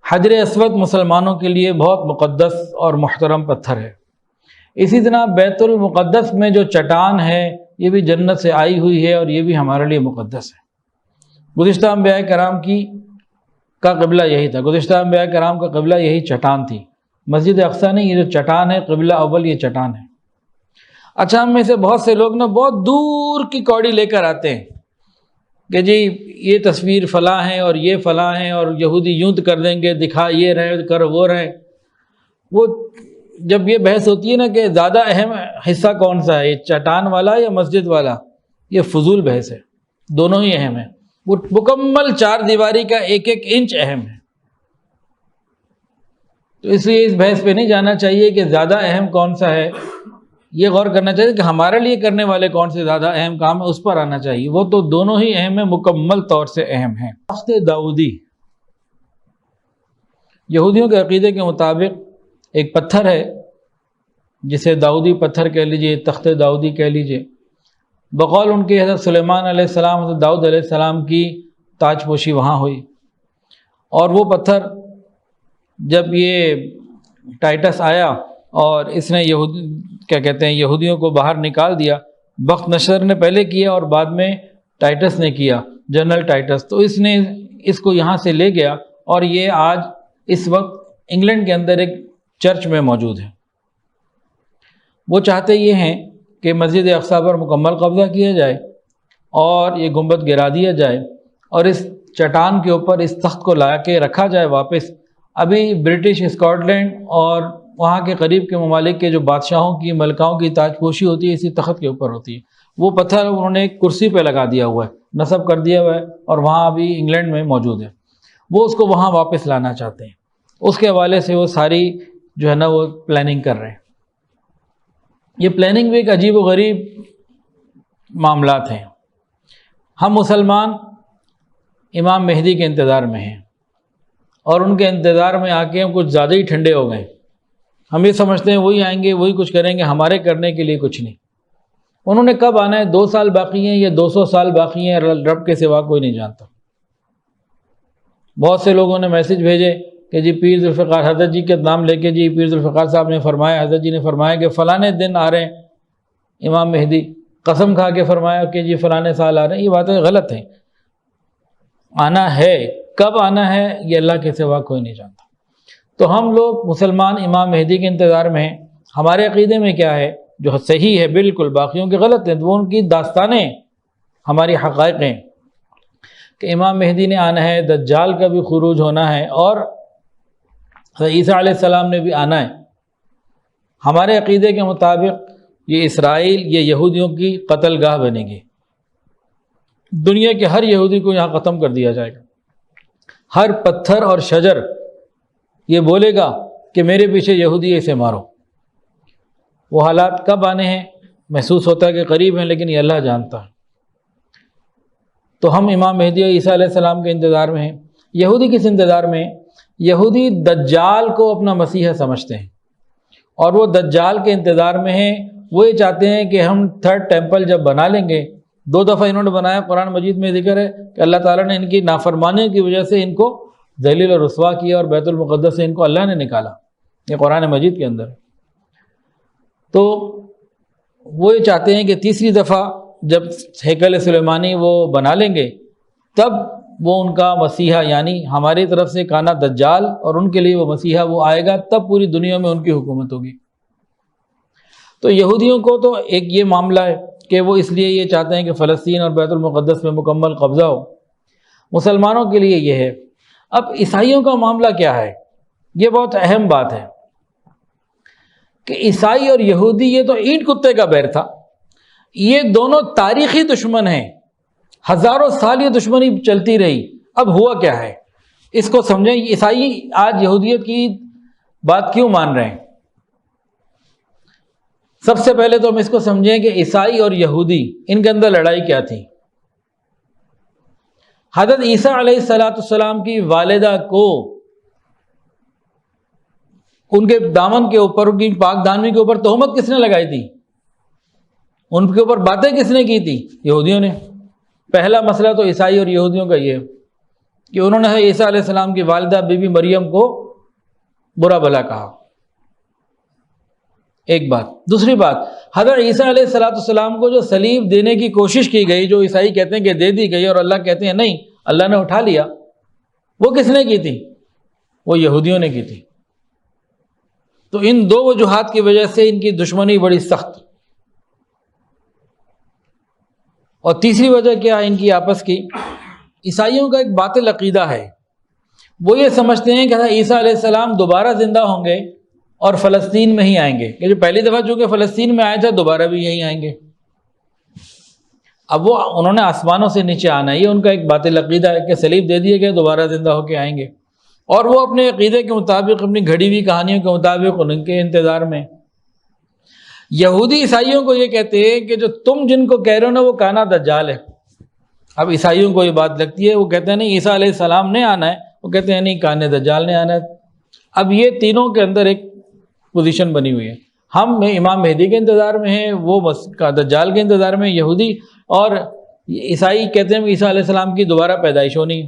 حجر اسود مسلمانوں کے لیے بہت مقدس اور محترم پتھر ہے۔ اسی طرح بیت المقدس میں جو چٹان ہے یہ بھی جنت سے آئی ہوئی ہے اور یہ بھی ہمارے لیے مقدس ہے۔ گزشتہ انبیاء کرام کا قبلہ یہی تھا، گزشتہ انبیاء کرام کا قبلہ یہی چٹان تھی، مسجد اقصیٰ نہیں، یہ جو چٹان ہے قبلہ اول یہ چٹان ہے۔ اچھا، ہم میں سے بہت سے لوگ بہت دور کی کوڑی لے کر آتے ہیں کہ جی یہ تصویر فلاں ہیں اور یہ فلاں ہیں اور یہودی یوں کر دیں گے، دکھا یہ رہے کر وہ رہے۔ وہ جب یہ بحث ہوتی ہے نا کہ زیادہ اہم حصہ کون سا ہے، یہ چٹان والا یا مسجد والا، یہ فضول بحث ہے، دونوں ہی اہم ہیں۔ وہ مکمل چار دیواری کا ایک ایک انچ اہم ہے، تو اس لیے اس بحث پہ نہیں جانا چاہیے کہ زیادہ اہم کون سا ہے، یہ غور کرنا چاہیے کہ ہمارے لیے کرنے والے کون سے زیادہ اہم کام ہے، اس پر آنا چاہیے۔ وہ تو دونوں ہی اہم ہیں، مکمل طور سے اہم ہیں۔ تخت داؤدی یہودیوں کے عقیدے کے مطابق ایک پتھر ہے جسے داؤدی پتھر کہہ لیجئے، تخت داؤدی کہہ لیجئے۔ بقول ان کے حضرت سلیمان علیہ السلام، حضرت داؤد علیہ السلام کی تاج پوشی وہاں ہوئی، اور وہ پتھر جب یہ ٹائٹس آیا اور اس نے یہودیوں کو باہر نکال دیا، بخت نشر نے پہلے کیا اور بعد میں ٹائٹس نے کیا، جنرل ٹائٹس، تو اس نے اس کو یہاں سے لے گیا اور یہ آج اس وقت انگلینڈ کے اندر ایک چرچ میں موجود ہے۔ وہ چاہتے یہ ہیں کہ مسجد اقصیٰ پر مکمل قبضہ کیا جائے اور یہ گنبد گرا دیا جائے اور اس چٹان کے اوپر اس تخت کو لا کے رکھا جائے واپس۔ ابھی برٹش اسکاٹ لینڈ اور وہاں کے قریب کے ممالک کے جو بادشاہوں کی ملکاؤں کی تاج پوشی ہوتی ہے اسی تخت کے اوپر ہوتی ہے۔ وہ پتھر انہوں نے ایک کرسی پہ لگا دیا ہوا ہے، نصب کر دیا ہوا ہے، اور وہاں ابھی انگلینڈ میں موجود ہے۔ وہ اس کو وہاں واپس لانا چاہتے ہیں، اس کے حوالے سے وہ ساری جو ہے نا وہ پلاننگ کر رہے ہیں۔ یہ پلاننگ بھی ایک عجیب و غریب معاملات ہیں۔ ہم مسلمان امام مہدی کے انتظار میں ہیں اور ان کے انتظار میں آ کے ہم کچھ زیادہ ہی ٹھنڈے ہو گئے۔ ہم یہ سمجھتے ہیں وہی آئیں گے، وہی کچھ کریں گے، ہمارے کرنے کے لیے کچھ نہیں۔ انہوں نے کب آنا ہے، 2 سال باقی ہیں یا 200 سال باقی ہیں، رب کے سوا کوئی نہیں جانتا۔ بہت سے لوگوں نے میسج بھیجے کہ جی پیر ذوالفقار حضرت جی کے نام لے کے، جی پیر ذوالفقار صاحب نے فرمایا، حضرت جی نے فرمایا کہ فلانے دن آ رہے ہیں امام مہدی، قسم کھا کے فرمایا کہ جی فلانے سال آ رہے ہیں۔ یہ باتیں غلط ہیں، آنا ہے، کب آنا ہے یہ اللہ کے سوا کوئی نہیں جانتا۔ تو ہم لوگ مسلمان امام مہدی کے انتظار میں ہیں۔ ہمارے عقیدے میں کیا ہے جو صحیح ہے، بالکل باقیوں کے غلط ہیں، وہ ان کی داستانیں ہماری حقائق ہیں کہ امام مہدی نے آنا ہے، دجال کا بھی خروج ہونا ہے، اور عیسیٰ علیہ السلام نے بھی آنا ہے۔ ہمارے عقیدے کے مطابق یہ اسرائیل، یہ یہودیوں کی قتل گاہ بنے گی، دنیا کے ہر یہودی کو یہاں ختم کر دیا جائے گا۔ ہر پتھر اور شجر یہ بولے گا کہ میرے پیچھے یہودی ہے، اسے مارو۔ وہ حالات کب آنے ہیں محسوس ہوتا ہے کہ قریب ہیں، لیکن یہ اللہ جانتا ہے۔ تو ہم امام مہدی اور عیسیٰ علیہ السلام کے انتظار میں ہیں۔ یہودی کس انتظار میں ہیں؟ یہودی دجال کو اپنا مسیحا سمجھتے ہیں اور وہ دجال کے انتظار میں ہیں۔ وہ یہ چاہتے ہیں کہ ہم 3rd ٹیمپل جب بنا لیں گے، 2 دفعہ انہوں نے بنایا، قرآن مجید میں ذکر ہے کہ اللہ تعالیٰ نے ان کی نافرمانی کی وجہ سے ان کو ذلیل اور رسوا کیا اور بیت المقدس سے ان کو اللہ نے نکالا، یہ قرآن مجید کے اندر ہے۔ تو وہ یہ چاہتے ہیں کہ 3ری دفعہ جب ہیکل سلیمانی وہ بنا لیں گے تب وہ ان کا مسیحا، یعنی ہماری طرف سے کانا دجال اور ان کے لیے وہ مسیحا وہ آئے گا، تب پوری دنیا میں ان کی حکومت ہوگی۔ تو یہودیوں کو تو ایک یہ معاملہ ہے کہ وہ اس لیے یہ چاہتے ہیں کہ فلسطین اور بیت المقدس میں مکمل قبضہ ہو۔ مسلمانوں کے لیے یہ ہے۔ اب عیسائیوں کا معاملہ کیا ہے؟ یہ بہت اہم بات ہے کہ عیسائی اور یہودی یہ تو اینٹ کتے کا بیر تھا، یہ دونوں تاریخی دشمن ہیں، ہزاروں سال یہ دشمنی چلتی رہی۔ اب ہوا کیا ہے اس کو سمجھیں۔ عیسائی آج یہودیت کی بات کیوں مان رہے ہیں؟ سب سے پہلے تو ہم اس کو سمجھیں کہ عیسائی اور یہودی ان کے اندر لڑائی کیا تھی۔ حضرت عیسیٰ علیہ السلام کی والدہ کو ان کے دامن کے اوپر، ان کی پاک دامنی کے اوپر تہمت کس نے لگائی تھی؟ ان کے اوپر باتیں کس نے کی تھی؟ یہودیوں نے۔ پہلا مسئلہ تو عیسائی اور یہودیوں کا یہ ہے کہ انہوں نے عیسیٰ علیہ السلام کی والدہ بی بی مریم کو برا بھلا کہا. ایک بات. دوسری بات، حضرت عیسیٰ علیہ السلام کو جو صلیب دینے کی کوشش کی گئی، جو عیسائی کہتے ہیں کہ دے دی گئی اور اللہ کہتے ہیں نہیں اللہ نے اٹھا لیا، وہ کس نے کی تھی؟ وہ یہودیوں نے کی تھی. تو ان دو وجوہات کی وجہ سے ان کی دشمنی بڑی سخت. اور تیسری وجہ کیا ہے ان کی آپس کی؟ عیسائیوں کا ایک باطل عقیدہ ہے، وہ یہ سمجھتے ہیں کہ حضرت عیسیٰ علیہ السلام دوبارہ زندہ ہوں گے اور فلسطین میں ہی آئیں گے، کہ جو پہلی دفعہ چونکہ فلسطین میں آئے تھے دوبارہ بھی یہیں آئیں گے. اب وہ انہوں نے آسمانوں سے نیچے آنا ہے، یہ ان کا ایک باطل عقیدہ ہے کہ صلیب دے دیے گئے دوبارہ زندہ ہو کے آئیں گے، اور وہ اپنے عقیدے کے مطابق، اپنی گھڑی ہوئی کہانیوں کے مطابق ان کے انتظار میں. یہودی عیسائیوں کو یہ کہتے ہیں کہ جو تم جن کو کہہ رہے ہو نا وہ کانا دجال ہے. اب عیسائیوں کو یہ بات لگتی ہے، وہ کہتے ہیں نہیں عیسیٰ علیہ السلام نے آنا ہے، وہ کہتے ہیں نہیں کانے دجال نے آنا ہے. اب یہ تینوں کے اندر ایک پوزیشن بنی ہوئی ہے، ہم امام مہدی کے انتظار میں ہیں، وہ دجال کے انتظار میں. یہودی اور عیسائی کہتے ہیں عیسیٰ علیہ السلام کی دوبارہ پیدائش ہونی ہے.